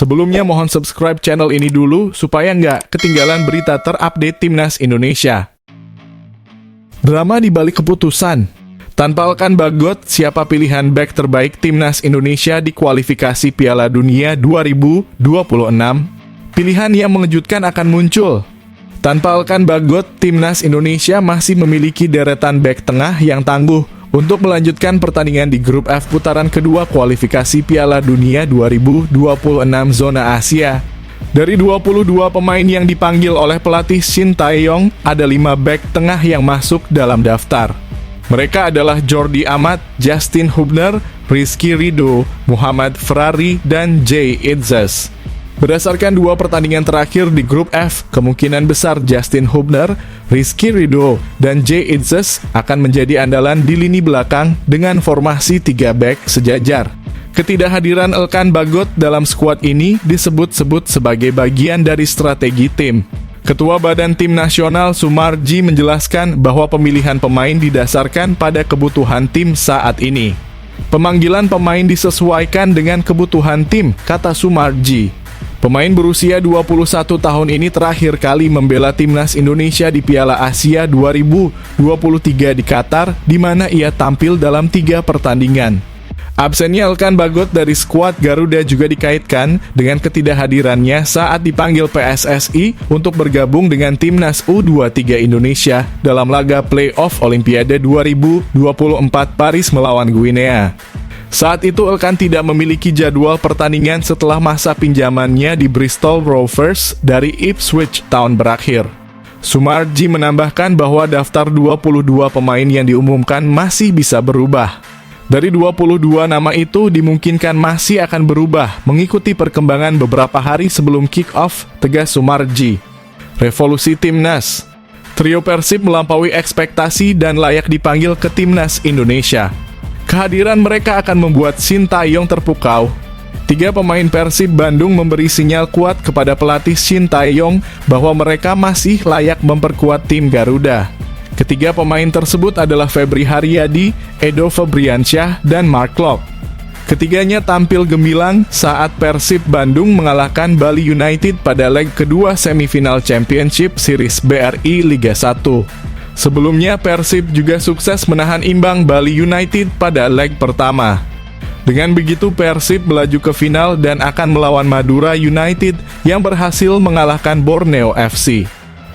Sebelumnya mohon subscribe channel ini dulu supaya nggak ketinggalan berita terupdate Timnas Indonesia. Drama di balik keputusan. Tanpa Elkan Bagot, siapa pilihan bek terbaik Timnas Indonesia di kualifikasi Piala Dunia 2026? Pilihan yang mengejutkan akan muncul. Tanpa Elkan Bagot, Timnas Indonesia masih memiliki deretan bek tengah yang tangguh untuk melanjutkan pertandingan di grup F putaran kedua kualifikasi Piala Dunia 2026 zona Asia. Dari 22 pemain yang dipanggil oleh pelatih Shin Tae-yong, ada 5 bek tengah yang masuk dalam daftar. Mereka adalah Jordi Amat, Justin Hubner, Rizky Ridho, Muhammad Ferrari, dan Jay Itzes. Berdasarkan 2 pertandingan terakhir di grup F, kemungkinan besar Justin Hubner, Rizky Ridho, dan Jay Itzes akan menjadi andalan di lini belakang dengan formasi 3 bek sejajar. Ketidakhadiran Elkan Bagot dalam skuad ini disebut-sebut sebagai bagian dari strategi tim. Ketua Badan Tim Nasional Sumarji menjelaskan bahwa pemilihan pemain didasarkan pada kebutuhan tim saat ini. Pemanggilan pemain disesuaikan dengan kebutuhan tim, kata Sumarji. Pemain berusia 21 tahun ini terakhir kali membela Timnas Indonesia di Piala Asia 2023 di Qatar, di mana ia tampil dalam 3 pertandingan. Absennya Elkan Bagot dari skuad Garuda juga dikaitkan dengan ketidakhadirannya saat dipanggil PSSI untuk bergabung dengan Timnas U23 Indonesia dalam laga playoff Olimpiade 2024 Paris melawan Guinea. Saat itu Elkan tidak memiliki jadwal pertandingan setelah masa pinjamannya di Bristol Rovers dari Ipswich Town berakhir. Sumarji menambahkan bahwa daftar 22 pemain yang diumumkan masih bisa berubah. Dari 22 nama itu dimungkinkan masih akan berubah mengikuti perkembangan beberapa hari sebelum kick-off, tegas Sumarji. Revolusi Timnas. Trio Persib melampaui ekspektasi dan layak dipanggil ke Timnas Indonesia. Kehadiran mereka akan membuat Shin Tae-yong terpukau. 3 pemain Persib Bandung memberi sinyal kuat kepada pelatih Shin Tae-yong bahwa mereka masih layak memperkuat tim Garuda. Ketiga pemain tersebut adalah Febri Haryadi, Edo Febriansyah, dan Mark Klok. Ketiganya tampil gemilang saat Persib Bandung mengalahkan Bali United pada leg kedua semifinal Championship Series BRI Liga 1. Sebelumnya Persib juga sukses menahan imbang Bali United pada leg pertama. Dengan begitu Persib melaju ke final dan akan melawan Madura United yang berhasil mengalahkan Borneo FC.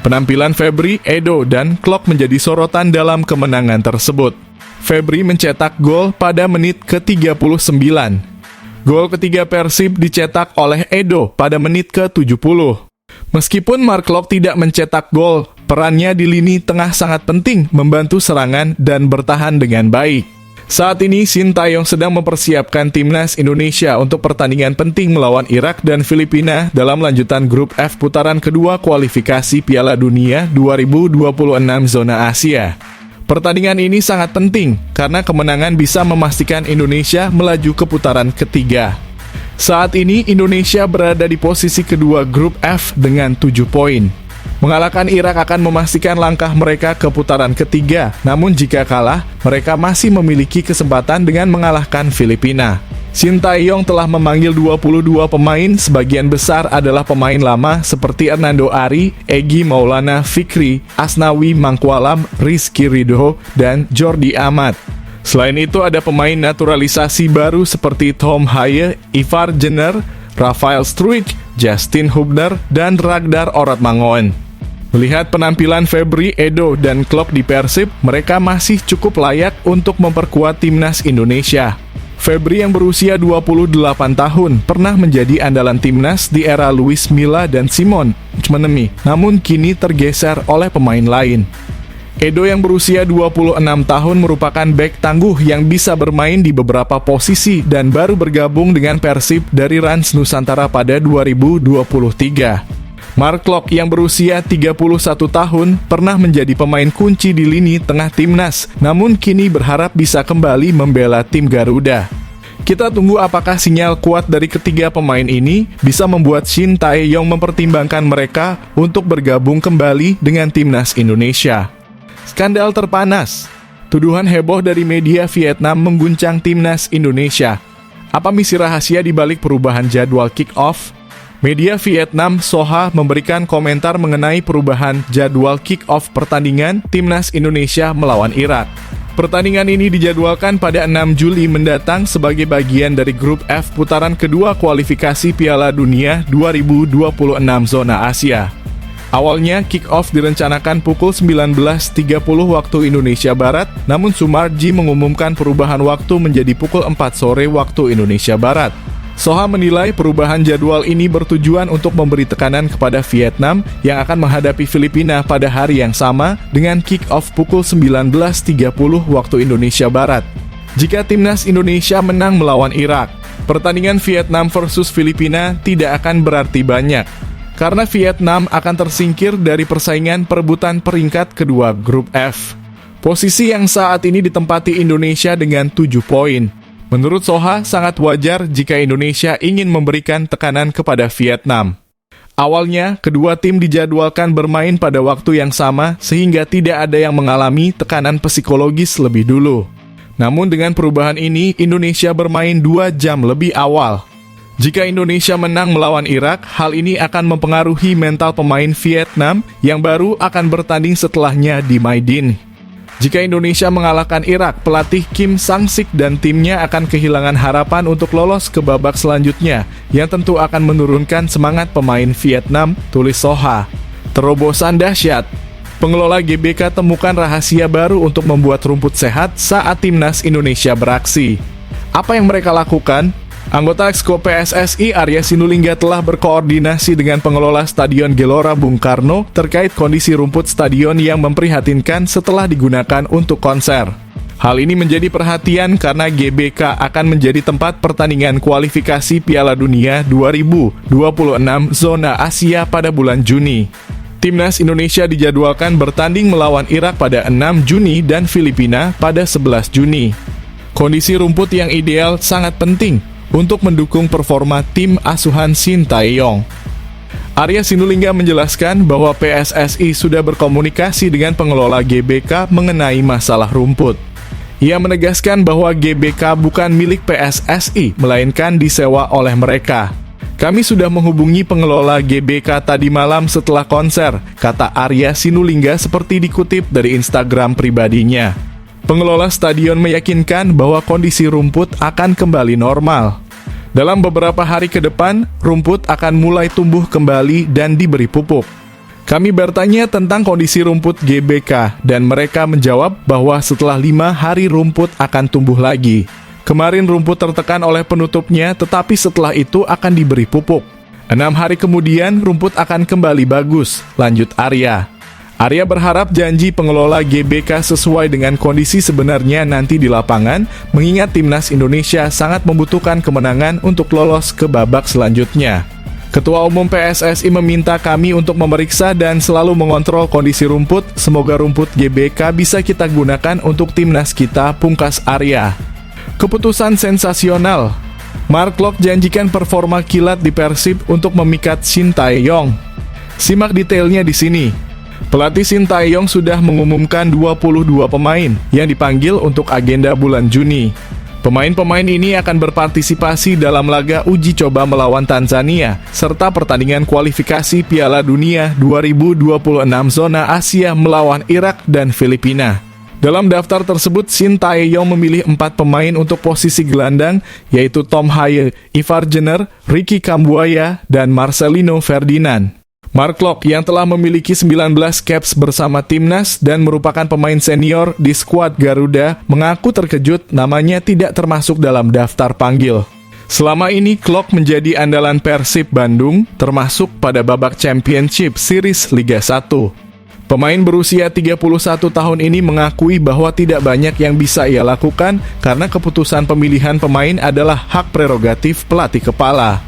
Penampilan Febri, Edo, dan Klok menjadi sorotan dalam kemenangan tersebut. Febri mencetak gol pada menit ke-39. Gol ketiga Persib dicetak oleh Edo pada menit ke-70. Meskipun Mark Klok tidak mencetak gol, perannya di lini tengah sangat penting membantu serangan dan bertahan dengan baik. Saat ini Shin Tae-yong sedang mempersiapkan Timnas Indonesia untuk pertandingan penting melawan Irak dan Filipina dalam lanjutan grup F putaran kedua kualifikasi Piala Dunia 2026 zona Asia. Pertandingan ini sangat penting karena kemenangan bisa memastikan Indonesia melaju ke putaran ketiga. Saat ini Indonesia berada di posisi kedua grup F dengan 7 poin. Mengalahkan Irak akan memastikan langkah mereka ke putaran ketiga, namun jika kalah, mereka masih memiliki kesempatan dengan mengalahkan Filipina. Shin Tae-yong telah memanggil 22 pemain, sebagian besar adalah pemain lama seperti Hernando Ari, Egy Maulana Fikri, Asnawi Mangkualam, Rizky Ridho, dan Jordi Amat. Selain itu ada pemain naturalisasi baru seperti Tom Haye, Ivar Jenner, Rafael Struijk, Justin Hubner, dan Ragnar Oratmangoen. Melihat penampilan Febri, Edo, dan Klok di Persib, mereka masih cukup layak untuk memperkuat Timnas Indonesia. Febri yang berusia 28 tahun pernah menjadi andalan Timnas di era Luis Milla dan Simon Tjemeni, namun kini tergeser oleh pemain lain. Edo yang berusia 26 tahun merupakan bek tangguh yang bisa bermain di beberapa posisi dan baru bergabung dengan Persib dari Rans Nusantara pada 2023. Mark Klok yang berusia 31 tahun pernah menjadi pemain kunci di lini tengah Timnas, namun kini berharap bisa kembali membela tim Garuda. Kita tunggu apakah sinyal kuat dari ketiga pemain ini bisa membuat Shin Tae-yong mempertimbangkan mereka untuk bergabung kembali dengan Timnas Indonesia. Skandal terpanas. Tuduhan heboh dari media Vietnam mengguncang Timnas Indonesia. Apa misi rahasia di balik perubahan jadwal kick-off? Media Vietnam Soha memberikan komentar mengenai perubahan jadwal kick-off pertandingan Timnas Indonesia melawan Irak. Pertandingan ini dijadwalkan pada 6 Juli mendatang sebagai bagian dari grup F putaran kedua kualifikasi Piala Dunia 2026 zona Asia. Awalnya kick-off direncanakan pukul 19.30 waktu Indonesia Barat, namun Sumarji mengumumkan perubahan waktu menjadi pukul 4 sore waktu Indonesia Barat. Soha menilai perubahan jadwal ini bertujuan untuk memberi tekanan kepada Vietnam yang akan menghadapi Filipina pada hari yang sama dengan kick-off pukul 19.30 waktu Indonesia Barat. Jika Timnas Indonesia menang melawan Irak, pertandingan Vietnam versus Filipina tidak akan berarti banyak, karena Vietnam akan tersingkir dari persaingan perebutan peringkat kedua grup F. Posisi yang saat ini ditempati Indonesia dengan 7 poin. Menurut Soha, sangat wajar jika Indonesia ingin memberikan tekanan kepada Vietnam. Awalnya, kedua tim dijadwalkan bermain pada waktu yang sama sehingga tidak ada yang mengalami tekanan psikologis lebih dulu. Namun dengan perubahan ini, Indonesia bermain 2 jam lebih awal. Jika Indonesia menang melawan Irak, hal ini akan mempengaruhi mental pemain Vietnam yang baru akan bertanding setelahnya di Maidin. Jika Indonesia mengalahkan Irak, pelatih Kim Sang-sik dan timnya akan kehilangan harapan untuk lolos ke babak selanjutnya, yang tentu akan menurunkan semangat pemain Vietnam, tulis Soha. Terobosan dahsyat. Pengelola GBK temukan rahasia baru untuk membuat rumput sehat saat Timnas Indonesia beraksi. Apa yang mereka lakukan? Anggota Exco PSSI Arya Sinulinga telah berkoordinasi dengan pengelola Stadion Gelora Bung Karno terkait kondisi rumput stadion yang memprihatinkan setelah digunakan untuk konser. Hal ini menjadi perhatian karena GBK akan menjadi tempat pertandingan kualifikasi Piala Dunia 2026 zona Asia pada bulan Juni. Timnas Indonesia dijadwalkan bertanding melawan Irak pada 6 Juni dan Filipina pada 11 Juni. Kondisi rumput yang ideal sangat penting untuk mendukung performa tim asuhan Shin Tae-yong. Arya Sinulinga menjelaskan bahwa PSSI sudah berkomunikasi dengan pengelola GBK mengenai masalah rumput. Ia menegaskan bahwa GBK bukan milik PSSI, melainkan disewa oleh mereka. Kami sudah menghubungi pengelola GBK tadi malam setelah konser, kata Arya Sinulinga seperti dikutip dari Instagram pribadinya. Pengelola stadion meyakinkan bahwa kondisi rumput akan kembali normal. Dalam beberapa hari ke depan, rumput akan mulai tumbuh kembali dan diberi pupuk. Kami bertanya tentang kondisi rumput GBK, dan mereka menjawab bahwa setelah 5 hari rumput akan tumbuh lagi. Kemarin rumput tertekan oleh penutupnya, tetapi setelah itu akan diberi pupuk. 6 hari kemudian, rumput akan kembali bagus, lanjut Arya. Arya berharap janji pengelola GBK sesuai dengan kondisi sebenarnya nanti di lapangan, mengingat Timnas Indonesia sangat membutuhkan kemenangan untuk lolos ke babak selanjutnya. Ketua Umum PSSI meminta kami untuk memeriksa dan selalu mengontrol kondisi rumput. Semoga rumput GBK bisa kita gunakan untuk Timnas kita, pungkas Arya. Keputusan sensasional. Mark Locke janjikan performa kilat di Persib untuk memikat Shin Tae-yong. Simak detailnya di sini. Pelatih Shin Tae-yong sudah mengumumkan 22 pemain yang dipanggil untuk agenda bulan Juni. Pemain-pemain ini akan berpartisipasi dalam laga uji coba melawan Tanzania, serta pertandingan kualifikasi Piala Dunia 2026 zona Asia melawan Irak dan Filipina. Dalam daftar tersebut, Shin Tae-yong memilih 4 pemain untuk posisi gelandang, yaitu Tom Haye, Ivar Jenner, Ricky Kambuaya, dan Marcelino Ferdinand. Mark Locke yang telah memiliki 19 caps bersama Timnas dan merupakan pemain senior di skuad Garuda mengaku terkejut namanya tidak termasuk dalam daftar panggil. Selama ini Locke menjadi andalan Persib Bandung termasuk pada babak Championship Series Liga 1. Pemain berusia 31 tahun ini mengakui bahwa tidak banyak yang bisa ia lakukan karena keputusan pemilihan pemain adalah hak prerogatif pelatih kepala.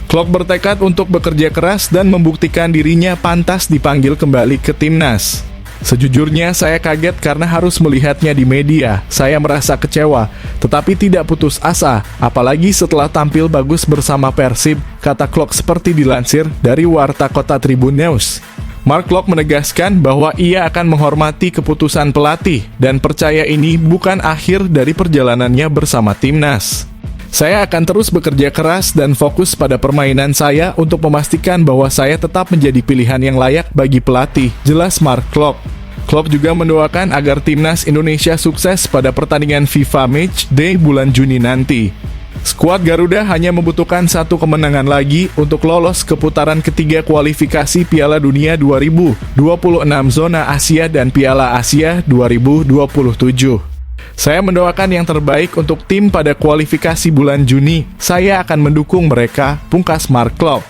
Locke bertekad untuk bekerja keras dan membuktikan dirinya pantas dipanggil kembali ke Timnas. Sejujurnya saya kaget karena harus melihatnya di media. Saya merasa kecewa, tetapi tidak putus asa, apalagi setelah tampil bagus bersama Persib, kata Locke seperti dilansir dari Warta Kota Tribun News. Mark Locke menegaskan bahwa ia akan menghormati keputusan pelatih dan percaya ini bukan akhir dari perjalanannya bersama Timnas. Saya akan terus bekerja keras dan fokus pada permainan saya untuk memastikan bahwa saya tetap menjadi pilihan yang layak bagi pelatih, jelas Mark Klok. Klok juga mendoakan agar timnas Indonesia sukses pada pertandingan FIFA Match Day bulan Juni nanti. Skuad Garuda hanya membutuhkan satu kemenangan lagi untuk lolos ke putaran ketiga kualifikasi Piala Dunia 2026 Zona Asia dan Piala Asia 2027. Saya mendoakan yang terbaik untuk tim pada kualifikasi bulan Juni. Saya akan mendukung mereka, pungkas Mark Klok.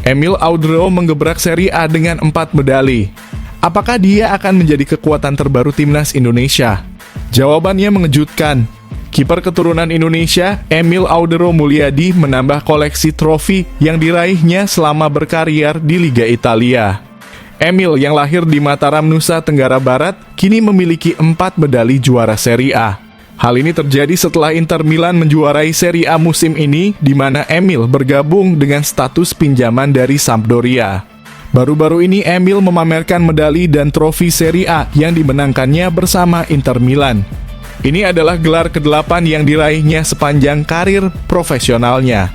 Emil Audero menggebrak Serie A dengan 4 medali. Apakah dia akan menjadi kekuatan terbaru timnas Indonesia? Jawabannya mengejutkan. Kiper keturunan Indonesia, Emil Audero Mulyadi, menambah koleksi trofi yang diraihnya selama berkarier di Liga Italia. Emil yang lahir di Mataram, Nusa Tenggara Barat, kini memiliki 4 medali juara Serie A. Hal ini terjadi setelah Inter Milan menjuarai Serie A musim ini, di mana Emil bergabung dengan status pinjaman dari Sampdoria. Baru-baru ini Emil memamerkan medali dan trofi Serie A yang dimenangkannya bersama Inter Milan. Ini adalah gelar ke-8 yang diraihnya sepanjang karir profesionalnya.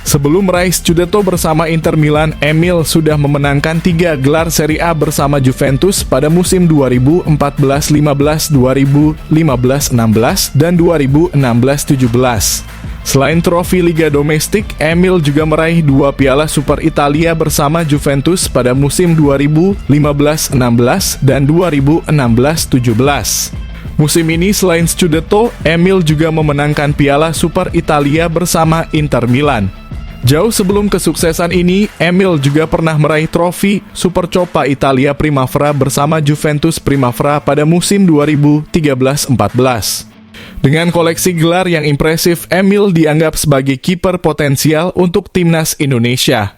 Sebelum meraih Scudetto bersama Inter Milan, Emil sudah memenangkan 3 gelar Serie A bersama Juventus pada musim 2014-15, 2015-16, dan 2016-17. Selain trofi Liga Domestik, Emil juga meraih 2 Piala Super Italia bersama Juventus pada musim 2015-16 dan 2016-17. Musim ini selain Scudetto, Emil juga memenangkan Piala Super Italia bersama Inter Milan. Jauh sebelum kesuksesan ini, Emil juga pernah meraih trofi Supercoppa Italia Primavera bersama Juventus Primavera pada musim 2013-14. Dengan koleksi gelar yang impresif, Emil dianggap sebagai kiper potensial untuk timnas Indonesia.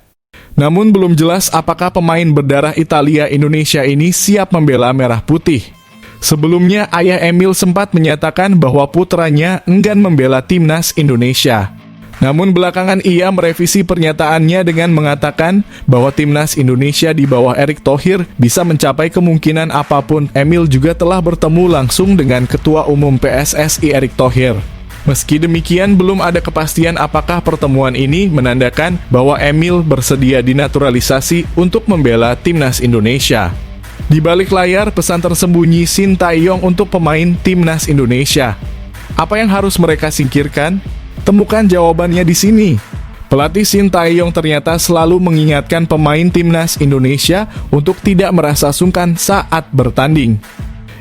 Namun belum jelas apakah pemain berdarah Italia Indonesia ini siap membela merah putih. Sebelumnya, ayah Emil sempat menyatakan bahwa putranya enggan membela timnas Indonesia. Namun belakangan ia merevisi pernyataannya dengan mengatakan bahwa timnas Indonesia di bawah Erick Thohir bisa mencapai kemungkinan apapun. Emil juga telah bertemu langsung dengan Ketua Umum PSSI Erick Thohir. Meski demikian, belum ada kepastian apakah pertemuan ini menandakan bahwa Emil bersedia dinaturalisasi untuk membela timnas Indonesia. Di balik layar, pesan tersembunyi Shin Tae-yong untuk pemain timnas Indonesia. Apa yang harus mereka singkirkan? Temukan jawabannya di sini. Pelatih Shin Tae-yong ternyata selalu mengingatkan pemain timnas Indonesia untuk tidak merasa sungkan saat bertanding.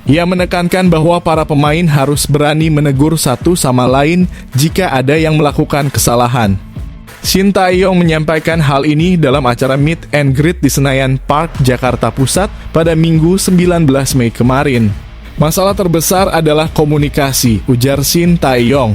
Ia menekankan bahwa para pemain harus berani menegur satu sama lain jika ada yang melakukan kesalahan. Shin Tae-yong menyampaikan hal ini dalam acara Meet and Greet di Senayan Park, Jakarta Pusat pada Minggu 19 Mei kemarin. Masalah terbesar adalah komunikasi, ujar Shin Tae-yong.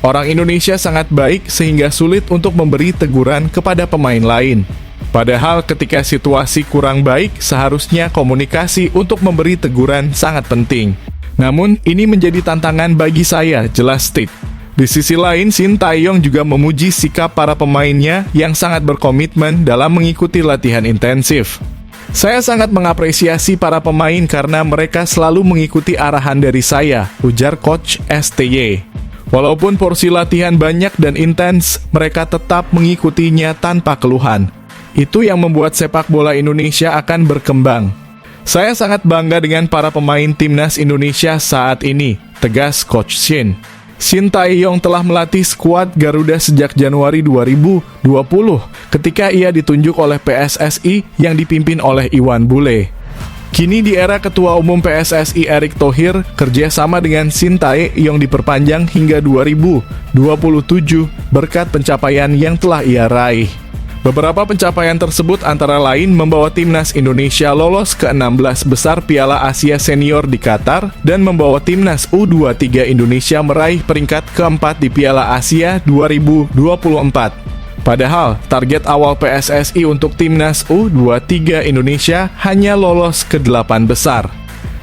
Orang Indonesia sangat baik sehingga sulit untuk memberi teguran kepada pemain lain. Padahal ketika situasi kurang baik, seharusnya komunikasi untuk memberi teguran sangat penting. Namun, ini menjadi tantangan bagi saya, jelas Steve. Di sisi lain, Shin Tae-yong juga memuji sikap para pemainnya yang sangat berkomitmen dalam mengikuti latihan intensif. Saya sangat mengapresiasi para pemain karena mereka selalu mengikuti arahan dari saya, ujar Coach STY. Walaupun porsi latihan banyak dan intens, mereka tetap mengikutinya tanpa keluhan. Itu yang membuat sepak bola Indonesia akan berkembang. Saya sangat bangga dengan para pemain timnas Indonesia saat ini, tegas Coach Shin. Shin Tae-yong telah melatih skuad Garuda sejak Januari 2020 ketika ia ditunjuk oleh PSSI yang dipimpin oleh Iwan Bule. Kini di era Ketua Umum PSSI Erick Thohir, kerjasama dengan Shin Tae-yong diperpanjang hingga 2027 berkat pencapaian yang telah ia raih. Beberapa pencapaian tersebut antara lain membawa timnas Indonesia lolos ke 16 besar Piala Asia Senior di Qatar dan membawa timnas U23 Indonesia meraih peringkat keempat di Piala Asia 2024. Padahal, target awal PSSI untuk timnas U23 Indonesia hanya lolos ke 8 besar.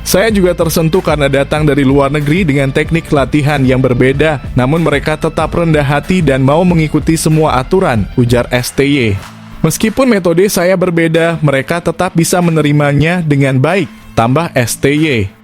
Saya juga tersentuh karena datang dari luar negeri dengan teknik latihan yang berbeda, namun mereka tetap rendah hati dan mau mengikuti semua aturan, ujar STY. Meskipun metode saya berbeda, mereka tetap bisa menerimanya dengan baik, tambah STY.